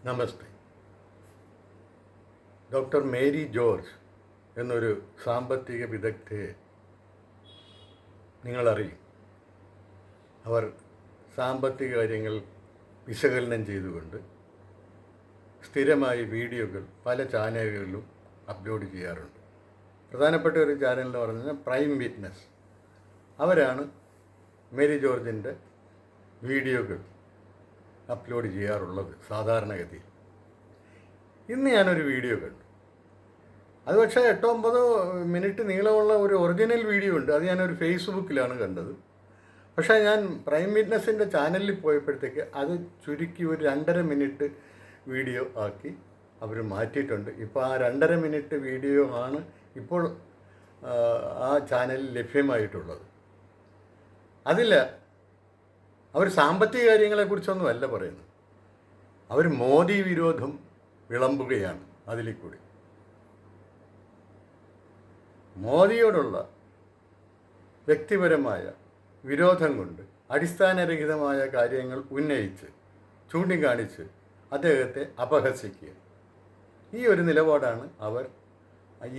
നമസ്തേ. Doctor Mary George എന്നൊരു സാമ്പത്തിക വിദഗ്ധയെ നിങ്ങളറിയും. അവർ സാമ്പത്തിക കാര്യങ്ങൾ വിശകലനം ചെയ്തുകൊണ്ട് സ്ഥിരമായി വീഡിയോകൾ പല ചാനലുകളിലും അപ്ലോഡ് ചെയ്യാറുണ്ട്. പ്രധാനപ്പെട്ട ഒരു ചാനൽ എന്ന് പറഞ്ഞാൽ പ്രൈം വിറ്റ്നസ്. അവരാണ് മേരി ജോർജിൻ്റെ വീഡിയോകൾ അപ്ലോഡ് ചെയ്യാറുള്ളത് സാധാരണഗതിയിൽ. ഇന്ന് ഞാനൊരു വീഡിയോ കണ്ടു. അത് പക്ഷേ 8-9 മിനിറ്റ് നീളമുള്ള ഒരു ഒറിജിനൽ വീഡിയോ ഉണ്ട്. അത് ഞാനൊരു ഫേസ്ബുക്കിലാണ് കണ്ടത്. പക്ഷേ ഞാൻ പ്രൈം വിറ്റ്നസിൻ്റെ ചാനലിൽ പോയപ്പോഴത്തേക്ക് അത് ചുരുക്കി ഒരു 2.5 മിനിറ്റ് വീഡിയോ ആക്കി അവർ മാറ്റിയിട്ടുണ്ട്. ഇപ്പോൾ ആ 2.5 മിനിറ്റ് വീഡിയോ ആണ് ഇപ്പോൾ ആ ചാനലിൽ ലഭ്യമായിട്ടുള്ളത്. അതിൽ അവർ സാമ്പത്തിക കാര്യങ്ങളെക്കുറിച്ചൊന്നും അല്ല പറയുന്നത്. അവർ മോദി വിരോധം വിളമ്പുകയാണ് അതിൽ കൂടി. മോദിയോടുള്ള വ്യക്തിപരമായ വിരോധം കൊണ്ട് അടിസ്ഥാനരഹിതമായ കാര്യങ്ങൾ ഉന്നയിച്ച് ചൂണ്ടിക്കാണിച്ച് അദ്ദേഹത്തെ അപഹസിക്കുക. ഈ ഒരു നിലപാടാണ് അവർ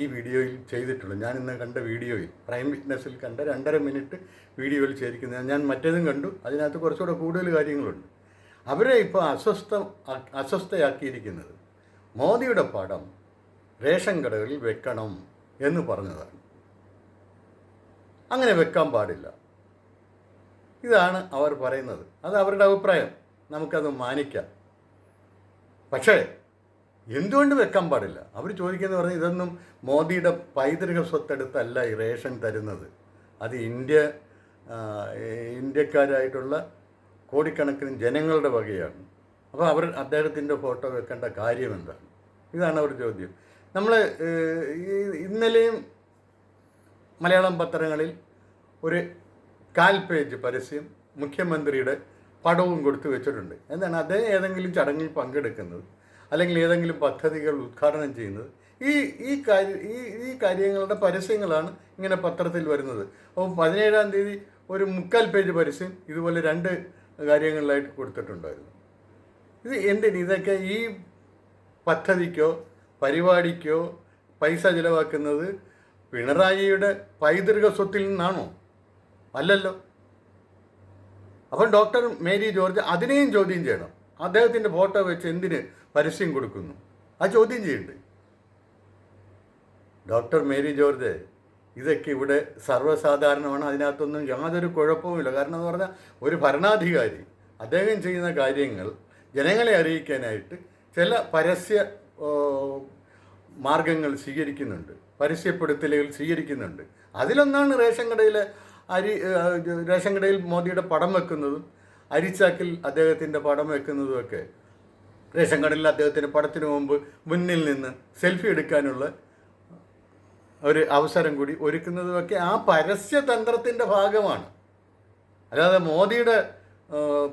ഈ വീഡിയോയിൽ ചെയ്തിട്ടുള്ളത്. ഞാൻ ഇന്ന് കണ്ട വീഡിയോയിൽ, പ്രൈം വിറ്റ്നസിൽ കണ്ട 2.5 മിനിറ്റ് വീഡിയോയിൽ ചേരിക്കുന്നത്. ഞാൻ മറ്റേതും കണ്ടു. അതിനകത്ത് കുറച്ചുകൂടെ കൂടുതൽ കാര്യങ്ങളുണ്ട്. അവരെ ഇപ്പോൾ അസ്വസ്ഥയാക്കിയിരിക്കുന്നത് മോദിയുടെ പടം റേഷൻ കടകളിൽ വെക്കണം എന്ന് പറഞ്ഞതാണ്. അങ്ങനെ വെക്കാൻ പാടില്ല, ഇതാണ് അവർ പറയുന്നത്. അത് അവരുടെ അഭിപ്രായം, നമുക്കത് മാനിക്കാം. പക്ഷേ എന്തുകൊണ്ട് വെക്കാൻ പാടില്ല? അവർ ചോദിക്കുന്നത് പറഞ്ഞാൽ ഇതൊന്നും മോദിയുടെ പൈതൃക സ്വത്തെടുത്തല്ല ഈ റേഷൻ തരുന്നത്. അത് ഇന്ത്യക്കാരായിട്ടുള്ള കോടിക്കണക്കിന് ജനങ്ങളുടെ വകയാണ്. അപ്പോൾ അവർ അദ്ദേഹത്തിൻ്റെ ഫോട്ടോ വെക്കേണ്ട കാര്യം എന്താണ്? ഇതാണ് അവർ ചോദ്യം. നമ്മൾ ഇന്നലെയും മലയാളം പത്രങ്ങളിൽ ഒരു 1/4 പേജ് പരസ്യം മുഖ്യമന്ത്രിയുടെ പടവും കൊടുത്തു വെച്ചിട്ടുണ്ട്. എന്താണ് അദ്ദേഹം ഏതെങ്കിലും ചടങ്ങിൽ പങ്കെടുക്കുന്നത് അല്ലെങ്കിൽ ഏതെങ്കിലും പദ്ധതികൾ ഉദ്ഘാടനം ചെയ്യുന്നത്, ഈ കാര്യങ്ങളുടെ പരസ്യങ്ങളാണ് ഇങ്ങനെ പത്രത്തിൽ വരുന്നത്. അപ്പോൾ 17-ാം തീയതി ഒരു 3/4 പേജ് പരസ്യം ഇതുപോലെ 2 കാര്യങ്ങളിലായിട്ട് കൊടുത്തിട്ടുണ്ടായിരുന്നു. ഇത് എന്തിന്? ഇതൊക്കെ ഈ പദ്ധതിക്കോ പരിപാടിക്കോ പൈസ ചിലവാക്കുന്നത് പിണറായിയുടെ പൈതൃക സ്വത്തിൽ നിന്നാണോ? അല്ലല്ലോ. അപ്പം ഡോക്ടർ മേരി ജോർജ് അതിനെയും ചോദ്യം ചെയ്യണം. അദ്ദേഹത്തിൻ്റെ ഫോട്ടോ വെച്ച് എന്തിന് പരസ്യം കൊടുക്കുന്നു? ആ ചോദ്യം ചെയ്യണ്ടേ? ഡോക്ടർ മേരി ജോർജ്, ഇതൊക്കെ ഇവിടെ സർവ്വസാധാരണമാണ്. അതിനകത്തൊന്നും യാതൊരു കുഴപ്പവുമില്ല. കാരണം എന്ന് പറഞ്ഞാൽ ഒരു ഭരണാധികാരി അദ്ദേഹം ചെയ്യുന്ന കാര്യങ്ങൾ ജനങ്ങളെ അറിയിക്കാനായിട്ട് ചില പരസ്യ മാർഗങ്ങൾ സ്വീകരിക്കുന്നുണ്ട്, പരസ്യപ്പെടുത്തലുകൾ സ്വീകരിക്കുന്നുണ്ട്. അതിലൊന്നാണ് റേഷൻ കടയിൽ മോദിയുടെ പടം വെക്കുന്നതും അരിച്ചാക്കിൽ അദ്ദേഹത്തിൻ്റെ പടം വെക്കുന്നതുമൊക്കെ. റേഷൻ കടയിൽ അദ്ദേഹത്തിൻ്റെ പടത്തിന് മുമ്പ് മുന്നിൽ നിന്ന് സെൽഫി എടുക്കാനുള്ള ഒരു അവസരം കൂടി ഒരുക്കുന്നതുമൊക്കെ ആ പരസ്യതന്ത്രത്തിൻ്റെ ഭാഗമാണ്. അല്ലാതെ മോദിയുടെ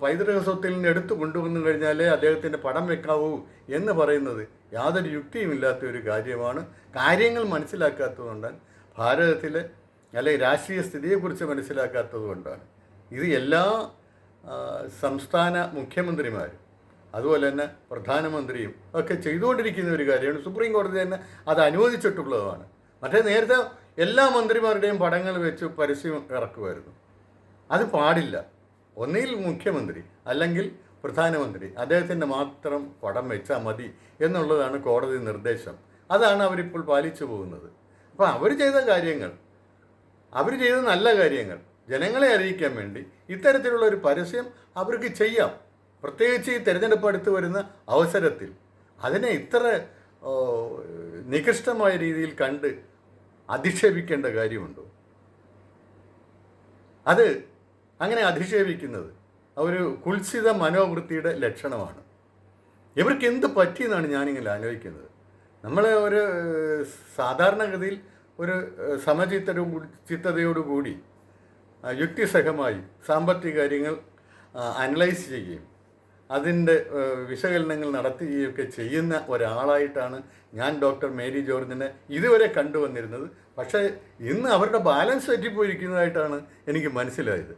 പൈതൃക സ്വത്തിൽ നിന്ന് എടുത്തു കൊണ്ടുവന്നു കഴിഞ്ഞാലേ അദ്ദേഹത്തിൻ്റെ പടം വെക്കാവൂ എന്ന് പറയുന്നത് യാതൊരു യുക്തിയുമില്ലാത്ത ഒരു കാര്യമാണ്. കാര്യങ്ങൾ മനസ്സിലാക്കാത്തതുകൊണ്ടാണ്, ഭാരതത്തിലെ അല്ലെങ്കിൽ രാഷ്ട്രീയ സ്ഥിതിയെക്കുറിച്ച് മനസ്സിലാക്കാത്തത് കൊണ്ടാണ്. ഇത് എല്ലാ സംസ്ഥാന മുഖ്യമന്ത്രിമാരും അതുപോലെ തന്നെ പ്രധാനമന്ത്രിയും ഒക്കെ ചെയ്തുകൊണ്ടിരിക്കുന്ന ഒരു കാര്യമാണ്. സുപ്രീം കോടതി തന്നെ അത് അനുവദിച്ചിട്ടുള്ളതുമാണ്. മറ്റേ നേരത്തെ എല്ലാ മന്ത്രിമാരുടെയും പടങ്ങൾ വെച്ച് പരസ്യം ഇറക്കുമായിരുന്നു. അത് പാടില്ല. ഒന്നുകിൽ മുഖ്യമന്ത്രി അല്ലെങ്കിൽ പ്രധാനമന്ത്രി അദ്ദേഹത്തിൻ്റെ മാത്രം പടം വെച്ചാൽ മതി എന്നുള്ളതാണ് കോടതി നിർദ്ദേശം. അതാണ് അവരിപ്പോൾ പാലിച്ചു പോകുന്നത്. അപ്പോൾ അവർ ചെയ്ത നല്ല കാര്യങ്ങൾ ജനങ്ങളെ അറിയിക്കാൻ വേണ്ടി ഇത്തരത്തിലുള്ള ഒരു പരസ്യം അവർക്ക് ചെയ്യാം. പ്രത്യേകിച്ച് ഈ തിരഞ്ഞെടുപ്പ് അടുത്ത് വരുന്ന അവസരത്തിൽ അതിനെ ഇത്ര നികൃഷ്ടമായ രീതിയിൽ കണ്ട് അധിക്ഷേപിക്കേണ്ട കാര്യമുണ്ടോ? അത് അങ്ങനെ അധിക്ഷേപിക്കുന്നത് ഒരു കുൽസിത മനോവൃത്തിയുടെ ലക്ഷണമാണ്. ഇവർക്ക് എന്ത് പറ്റിയെന്നാണ് ഞാനിങ്ങനെ ആലോചിക്കുന്നത്. നമ്മൾ ഒരു സാധാരണഗതിയിൽ ഒരു ചിത്തതയോടുകൂടി യുക്തിസഹമായി സാമ്പത്തിക കാര്യങ്ങൾ അനലൈസ് ചെയ്യുകയും അതിൻ്റെ വിശകലനങ്ങൾ നടത്തുകയൊക്കെ ചെയ്യുന്ന ഒരാളായിട്ടാണ് ഞാൻ ഡോക്ടർ മേരി ജോർജിനെ ഇതുവരെ കണ്ടുവന്നിരുന്നത്. പക്ഷേ ഇന്ന് അവരുടെ ബാലൻസ് തെറ്റിപ്പോയിരിക്കുന്നതായിട്ടാണ് എനിക്ക് മനസ്സിലായത്.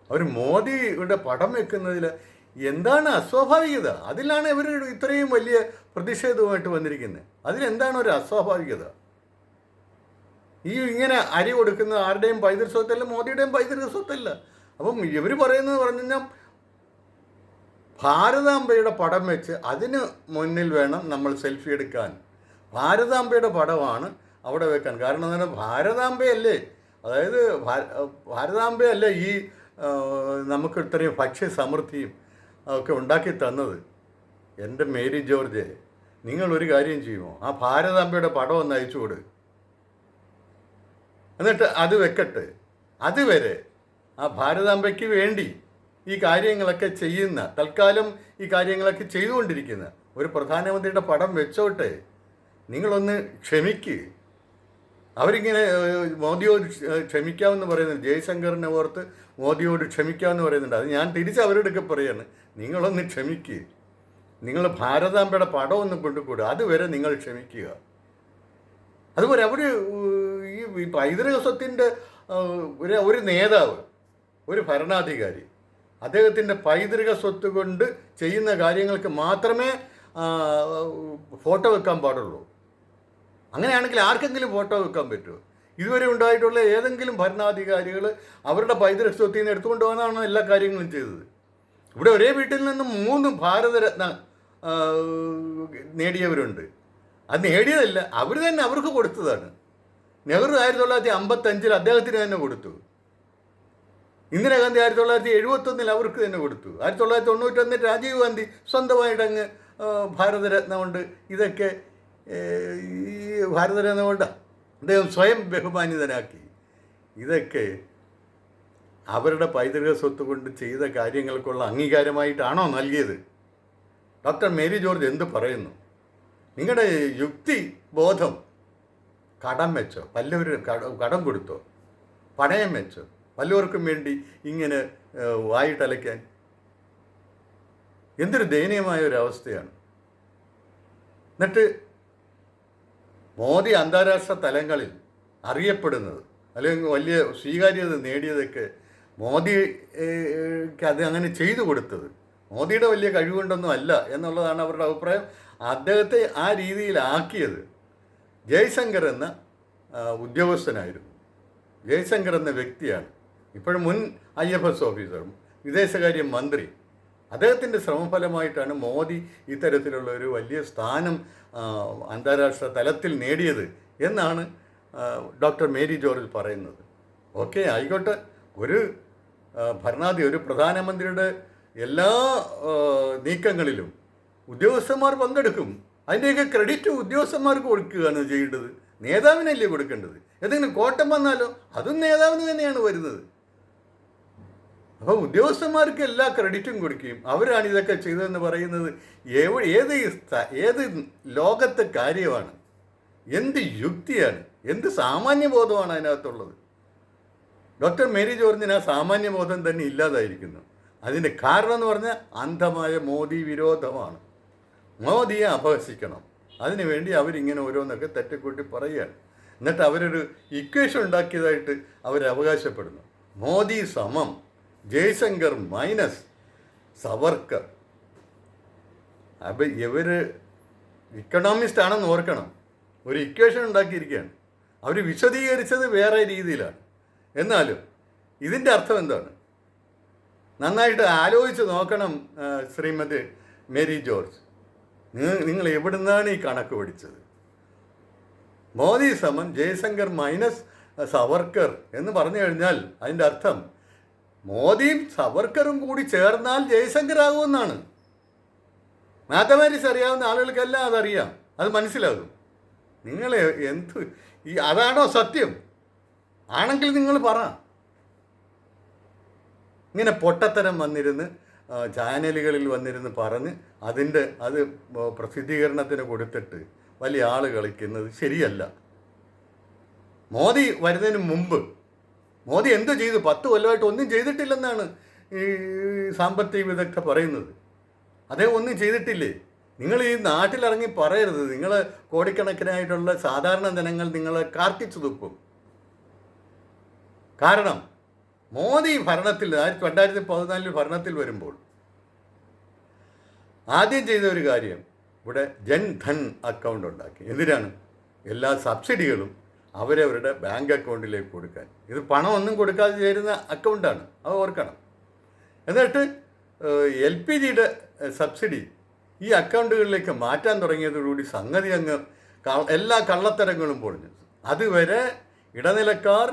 അവർ മോദിയുടെ പടം വെക്കുന്നതിൽ എന്താണ് അസ്വാഭാവികത? അതിലാണ് ഇവർ ഇത്രയും വലിയ പ്രതിഷേധവുമായിട്ട് വന്നിരിക്കുന്നത്. അതിലെന്താണ് ഒരു അസ്വാഭാവികത? ഈ ഇങ്ങനെ അരി കൊടുക്കുന്ന ആരുടെയും പൈതൃക സ്വത്തല്ല, മോദിയുടെയും പൈതൃക സ്വത്തല്ല. അപ്പം ഇവർ പറയുന്നത് പറഞ്ഞു കഴിഞ്ഞാൽ ഭാരതാംബയുടെ പടം വെച്ച് അതിന് മുന്നിൽ വേണം നമ്മൾ സെൽഫി എടുക്കാൻ. ഭാരതാംബയുടെ പടമാണ് അവിടെ വെക്കാൻ. കാരണം എന്ന് പറഞ്ഞാൽ ഭാരതാംബയല്ലേ, അതായത് ഭാരതാംബയല്ലേ ഈ നമുക്ക് ഇത്രയും ഭക്ഷ്യ സമൃദ്ധിയും ഒക്കെ ഉണ്ടാക്കി തന്നത്. എൻ്റെ മേരി ജോർജ്, നിങ്ങളൊരു കാര്യം ചെയ്യുമോ? ആ ഭാരതാംബയുടെ പടം ഒന്ന് അയച്ചു കൊടു, എന്നിട്ട് അത് വെക്കട്ടെ. അതുവരെ ആ ഭാരതാംബയ്ക്ക് വേണ്ടി ഈ കാര്യങ്ങളൊക്കെ ചെയ്യുന്ന, തൽക്കാലം ഈ കാര്യങ്ങളൊക്കെ ചെയ്തുകൊണ്ടിരിക്കുന്ന ഒരു പ്രധാനമന്ത്രിയുടെ പടം വെച്ചോട്ടെ. നിങ്ങളൊന്ന് ക്ഷമിക്ക്. അവരിങ്ങനെ മോദിയോട് ക്ഷമിക്കാമെന്ന് പറയുന്നുണ്ട്. ജയശങ്കറിനെ ഓർത്ത് മോദിയോട് ക്ഷമിക്കാമെന്ന് പറയുന്നുണ്ട്. അത് ഞാൻ തിരിച്ച് അവരോടൊക്കെ പറയാണ്, നിങ്ങളൊന്ന് ക്ഷമിക്ക്. നിങ്ങൾ ഭാരതാംബയുടെ പടം ഒന്ന് കൊണ്ടുകൂടുക. അതുവരെ നിങ്ങൾ ക്ഷമിക്കുക. അതുപോലെ അവർ ഈ പൈതൃക സ്വത്തിൻ്റെ ഒരു നേതാവ്, ഒരു ഭരണാധികാരി, അദ്ദേഹത്തിൻ്റെ പൈതൃക സ്വത്ത് കൊണ്ട് ചെയ്യുന്ന കാര്യങ്ങൾക്ക് മാത്രമേ ഫോട്ടോ വെക്കാൻ പാടുള്ളൂ. അങ്ങനെയാണെങ്കിൽ ആർക്കെങ്കിലും ഫോട്ടോ വെക്കാൻ പറ്റുമോ? ഇതുവരെ ഉണ്ടായിട്ടുള്ള ഏതെങ്കിലും ഭരണാധികാരികൾ അവരുടെ പൈതൃക സ്വത്തിൽ നിന്ന് എടുത്തുകൊണ്ട് വന്നാണ് എല്ലാ കാര്യങ്ങളും ചെയ്തത്. ഇവിടെ ഒരേ വീട്ടിൽ നിന്നും 3 ഭാരതരത്ന നേടിയവരുണ്ട്. അത് നേടിയതല്ല, അവർ തന്നെ അവർക്ക് കൊടുത്തതാണ്. നെഹ്റു 1955 അദ്ദേഹത്തിന് തന്നെ കൊടുത്തു. ഇന്ദിരാഗാന്ധി 1971 അവർക്ക് തന്നെ കൊടുത്തു. 1991 രാജീവ് ഗാന്ധി സ്വന്തമായിട്ടങ്ങ് ഭാരതരത്ന കൊണ്ട് ഇതൊക്കെ ഈ ഭാരതരത്ന കൊണ്ട് അദ്ദേഹം സ്വയം ബഹുമാനിതനാക്കി. ഇതൊക്കെ അവരുടെ പൈതൃക സ്വത്ത് കൊണ്ട് ചെയ്ത കാര്യങ്ങൾക്കുള്ള അംഗീകാരമായിട്ടാണോ നൽകിയത്? ഡോക്ടർ മേരി ജോർജ് എന്ത് പറയുന്നു? നിങ്ങളുടെ യുക്തി ബോധം കടം വെച്ചോ, വല്ലവരും കടം കൊടുത്തോ, പണയം വെച്ചോ, വല്ലവർക്കും വേണ്ടി ഇങ്ങനെ വായിട്ടലയ്ക്കാൻ? എന്തൊരു ദയനീയമായ ഒരവസ്ഥയാണ്. എന്നിട്ട് മോദി അന്താരാഷ്ട്ര തലങ്ങളിൽ അറിയപ്പെടുന്നത് അല്ലെങ്കിൽ വലിയ സ്വീകാര്യത നേടിയതൊക്കെ മോദിക്ക് അത് അങ്ങനെ ചെയ്തു കൊടുത്തത് മോദിയുടെ വലിയ കഴിവുകൊണ്ടൊന്നും അല്ല എന്നുള്ളതാണ് അവരുടെ അഭിപ്രായം. അദ്ദേഹത്തെ ആ രീതിയിലാക്കിയത് ജയശങ്കർ എന്ന ഉദ്യോഗസ്ഥനായിരുന്നു. ജയശങ്കർ എന്ന വ്യക്തിയാണ് ഇപ്പോഴും മുൻ IFS ഓഫീസറും വിദേശകാര്യ മന്ത്രി. അദ്ദേഹത്തിൻ്റെ ശ്രമഫലമായിട്ടാണ് മോദി ഇത്തരത്തിലുള്ള ഒരു വലിയ സ്ഥാനം അന്താരാഷ്ട്ര തലത്തിൽ നേടിയത് എന്നാണ് ഡോക്ടർ മേരി ജോർജ് പറയുന്നത്. ഓക്കെ, ആയിക്കോട്ടെ. ഒരു ഒരു പ്രധാനമന്ത്രിയുടെ എല്ലാ നീക്കങ്ങളിലും ഉദ്യോഗസ്ഥന്മാർ പങ്കെടുക്കും. അതിൻ്റെയൊക്കെ ക്രെഡിറ്റ് ഉദ്യോഗസ്ഥന്മാർക്ക് കൊടുക്കുകയാണ് ചെയ്യേണ്ടത്, നേതാവിനല്ലേ കൊടുക്കേണ്ടത്. ഏതെങ്കിലും കോട്ടം വന്നാലോ അതും നേതാവിന് തന്നെയാണ് വരുന്നത്. അപ്പോൾ ഉദ്യോഗസ്ഥന്മാർക്ക് എല്ലാ ക്രെഡിറ്റും കൊടുക്കുകയും അവരാണ് ഇതൊക്കെ ചെയ്തതെന്ന് പറയുന്നത് ഏത് ലോകത്തെ കാര്യമാണ്? എന്ത് യുക്തിയാണ്, എന്ത് സാമാന്യബോധമാണ് അതിനകത്തുള്ളത്? ഡോക്ടർ മേരി ജോർജിന് ആ സാമാന്യബോധം തന്നെ ഇല്ലാതായിരിക്കുന്നു. അതിൻ്റെ കാരണം എന്ന് പറഞ്ഞാൽ അന്ധമായ മോദി വിരോധമാണ്. മോദിയെ അപഹസിക്കണം, അതിനുവേണ്ടി അവരിങ്ങനെ ഓരോന്നൊക്കെ തെറ്റിക്കൂട്ടി പറയുകയാണ്. എന്നിട്ട് അവരൊരു ഇക്വേഷൻ ഉണ്ടാക്കിയതായിട്ട് അവർ അവകാശപ്പെടുന്നു. മോദി സമം ജയശങ്കർ മൈനസ് സവർക്കർ. അപ്പം ഇവർ ഇക്കണോമിസ്റ്റ് ആണെന്ന് ഓർക്കണം. ഒരു ഇക്വേഷൻ ഉണ്ടാക്കിയിരിക്കുകയാണ്. അവർ വിശദീകരിച്ചത് വേറെ രീതിയിലാണ്. എന്നാലും ഇതിൻ്റെ അർത്ഥം എന്താണ്? നന്നായിട്ട് ആലോചിച്ച് നോക്കണം ശ്രീമതി മേരി ജോർജ്. നിങ്ങൾ എവിടുന്നാണ് ഈ കണക്ക് പഠിച്ചത്? മോദി സമം ജയശങ്കർ മൈനസ് സവർക്കർ എന്ന് പറഞ്ഞു കഴിഞ്ഞാൽ അതിൻ്റെ അർത്ഥം മോദിയും സവർക്കറും കൂടി ചേർന്നാൽ ജയശങ്കർ ആകുമെന്നാണ്. മാത്തമാറ്റിക്സ് അറിയാവുന്ന ആളുകൾക്കെല്ലാം അതറിയാം, അത് മനസ്സിലാകും. നിങ്ങൾ അതാണോ സത്യം? ആണെങ്കിൽ നിങ്ങൾ പറ. ഇങ്ങനെ പൊട്ടത്തരം വന്നിരുന്ന് ചാനലുകളിൽ വന്നിരുന്ന് പറഞ്ഞ് അത് പ്രസിദ്ധീകരണത്തിന് കൊടുത്തിട്ട് വലിയ ആൾ കളിക്കുന്നത് ശരിയല്ല. മോദി വരുന്നതിന് മുമ്പ് മോദി എന്ത് ചെയ്തു? 10 കൊല്ലമായിട്ട് ഒന്നും ചെയ്തിട്ടില്ലെന്നാണ് ഈ സാമ്പത്തിക വിദഗ്ധർ പറയുന്നത്. അദ്ദേഹം ഒന്നും ചെയ്തിട്ടില്ലേ? നിങ്ങൾ ഈ നാട്ടിലിറങ്ങി പറയരുത്. നിങ്ങൾ കോടിക്കണക്കിനായിട്ടുള്ള സാധാരണ ജനങ്ങൾ നിങ്ങളെ കാർക്കിച്ചു തുപ്പും. കാരണം മോദി ഭരണത്തിൽ 2014 ഭരണത്തിൽ വരുമ്പോൾ ആദ്യം ചെയ്ത ഒരു കാര്യം ഇവിടെ ജൻധൻ അക്കൗണ്ട് ഉണ്ടാക്കി. എന്തിനാണ്? എല്ലാ സബ്സിഡികളും അവരവരുടെ ബാങ്ക് അക്കൗണ്ടിലേക്ക് കൊടുക്കാൻ. ഇത് പണമൊന്നും കൊടുക്കാതെ ചേരുന്ന അക്കൗണ്ടാണ്, അത് ഓർക്കണം. എന്നിട്ട് LPGയുടെ സബ്സിഡി ഈ അക്കൗണ്ടുകളിലേക്ക് മാറ്റാൻ തുടങ്ങിയതോടുകൂടി സംഗതി അങ്ങ് എല്ലാ കള്ളത്തരങ്ങളും പൊളിഞ്ഞു. അതുവരെ ഇടനിലക്കാർ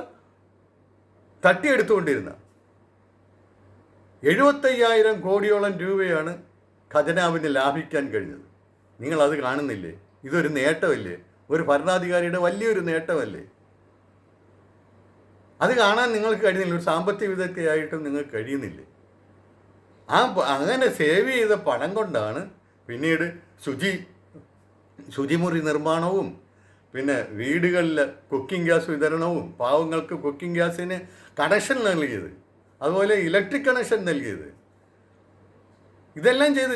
തട്ടിയെടുത്തുകൊണ്ടിരുന്ന 75,000 കോടിയോളം രൂപയാണ് ഖജനാവിന് ലാഭിക്കാൻ കഴിഞ്ഞത്. നിങ്ങളത് കാണുന്നില്ലേ? ഇതൊരു നേട്ടമല്ലേ? ഒരു ഭരണാധികാരിയുടെ വലിയൊരു നേട്ടമല്ലേ? അത് കാണാൻ നിങ്ങൾക്ക് കഴിയുന്നില്ല. ഒരു സാമ്പത്തിക വിദഗ്ധയായിട്ടും നിങ്ങൾക്ക് കഴിയുന്നില്ലേ? അങ്ങനെ സേവ് ചെയ്ത പണം കൊണ്ടാണ് പിന്നീട് ശുചിമുറി നിർമ്മാണവും പിന്നെ വീടുകളിൽ കുക്കിംഗ് ഗ്യാസ് വിതരണവും പാവങ്ങൾക്ക് കുക്കിംഗ് ഗ്യാസിന് കണക്ഷൻ നൽകിയത്, അതുപോലെ ഇലക്ട്രിക് കണക്ഷൻ നൽകിയത്. ഇതെല്ലാം ചെയ്ത്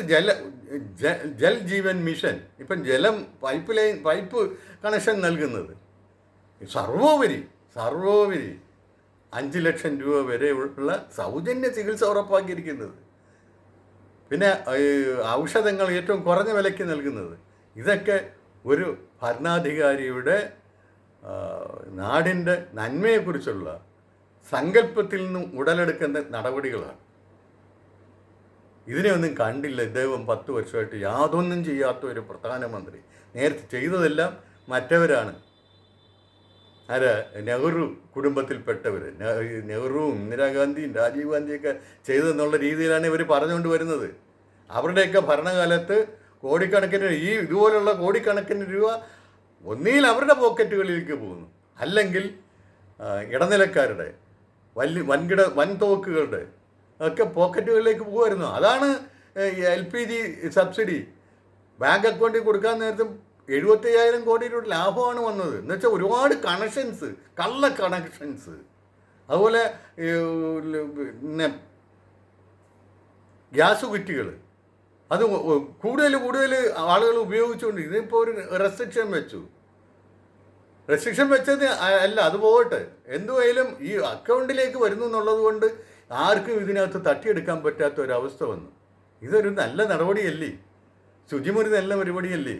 ജൽ ജീവൻ മിഷൻ, ഇപ്പം ജലം പൈപ്പ് കണക്ഷൻ നൽകുന്നത്. സർവോപരി 5 ലക്ഷം രൂപ വരെ ഉള്ള സൗജന്യ ചികിത്സ ഉറപ്പാക്കിയിരിക്കുന്നത്. പിന്നെ ഔഷധങ്ങൾ ഏറ്റവും കുറഞ്ഞ വിലയ്ക്ക് നൽകുന്നത്. ഇതൊക്കെ ഒരു ഭരണാധികാരിയുടെ നാടിൻ്റെ നന്മയെക്കുറിച്ചുള്ള സങ്കല്പത്തിൽ നിന്നും ഉടലെടുക്കുന്ന നടപടികളാണ്. ഇതിനെയൊന്നും കണ്ടില്ല. ഇദ്ദേഹം 10 വർഷമായിട്ട് യാതൊന്നും ചെയ്യാത്ത ഒരു പ്രധാനമന്ത്രി. നേരത്തെ ചെയ്തതെല്ലാം മറ്റവരാണ്. നെഹ്റു കുടുംബത്തിൽപ്പെട്ടവർ, നെഹ്റുവും ഇന്ദിരാഗാന്ധിയും രാജീവ് ഗാന്ധിയൊക്കെ ചെയ്തെന്നുള്ള രീതിയിലാണ് ഇവർ പറഞ്ഞുകൊണ്ട് വരുന്നത്. അവരുടെയൊക്കെ ഭരണകാലത്ത് കോടിക്കണക്കിന് ഇതുപോലുള്ള കോടിക്കണക്കിന് രൂപ ഒന്നിയിൽ അവരുടെ പോക്കറ്റുകളിലേക്ക് പോകുന്നു, അല്ലെങ്കിൽ ഇടനിലക്കാരുടെ വൻതോക്കുകളുടെ ഒക്കെ പോക്കറ്റുകളിലേക്ക് പോകുമായിരുന്നു. അതാണ് LPG സബ്സിഡി ബാങ്ക് അക്കൗണ്ടിൽ കൊടുക്കാൻ നേരത്തും 75,000 കോടി രൂപ ലാഭമാണ് വന്നത്. എന്ന് വെച്ചാൽ ഒരുപാട് കണക്ഷൻസ്, കള്ള കണക്ഷൻസ്. അതുപോലെ പിന്നെ ഗ്യാസ് കുറ്റികൾ അത് കൂടുതൽ ആളുകൾ ഉപയോഗിച്ചുകൊണ്ട് ഇതിപ്പോൾ ഒരു റെസ്ട്രിക്ഷൻ വെച്ചത് അല്ല, അത് പോകട്ടെ. എന്തുവായാലും ഈ അക്കൗണ്ടിലേക്ക് വരുന്നു എന്നുള്ളത് കൊണ്ട് ആർക്കും ഇതിനകത്ത് തട്ടിയെടുക്കാൻ പറ്റാത്ത ഒരവസ്ഥ വന്നു. ഇതൊരു നല്ല നടപടിയല്ലേ? ശുചിമുറി നല്ല പരിപാടിയല്ലേ?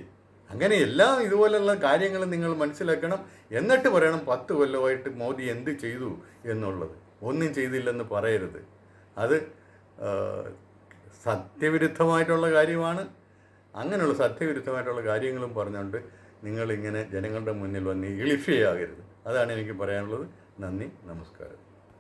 അങ്ങനെ എല്ലാം ഇതുപോലുള്ള കാര്യങ്ങൾ നിങ്ങൾ മനസ്സിലാക്കണം. എന്നിട്ട് പറയണം 10 കൊല്ലമായിട്ട് മോദി എന്ത് ചെയ്തു എന്നുള്ളത്. ഒന്നും ചെയ്തില്ലെന്ന് പറയരുത്. അത് സത്യവിരുദ്ധമായിട്ടുള്ള കാര്യമാണ്. അങ്ങനെയുള്ള സത്യവിരുദ്ധമായിട്ടുള്ള കാര്യങ്ങളും പറഞ്ഞുകൊണ്ട് നിങ്ങളിങ്ങനെ ജനങ്ങളുടെ മുന്നിൽ വന്ന് ഇളിഫയാകരുത്. അതാണ് എനിക്ക് പറയാനുള്ളത്. നന്ദി, നമസ്കാരം.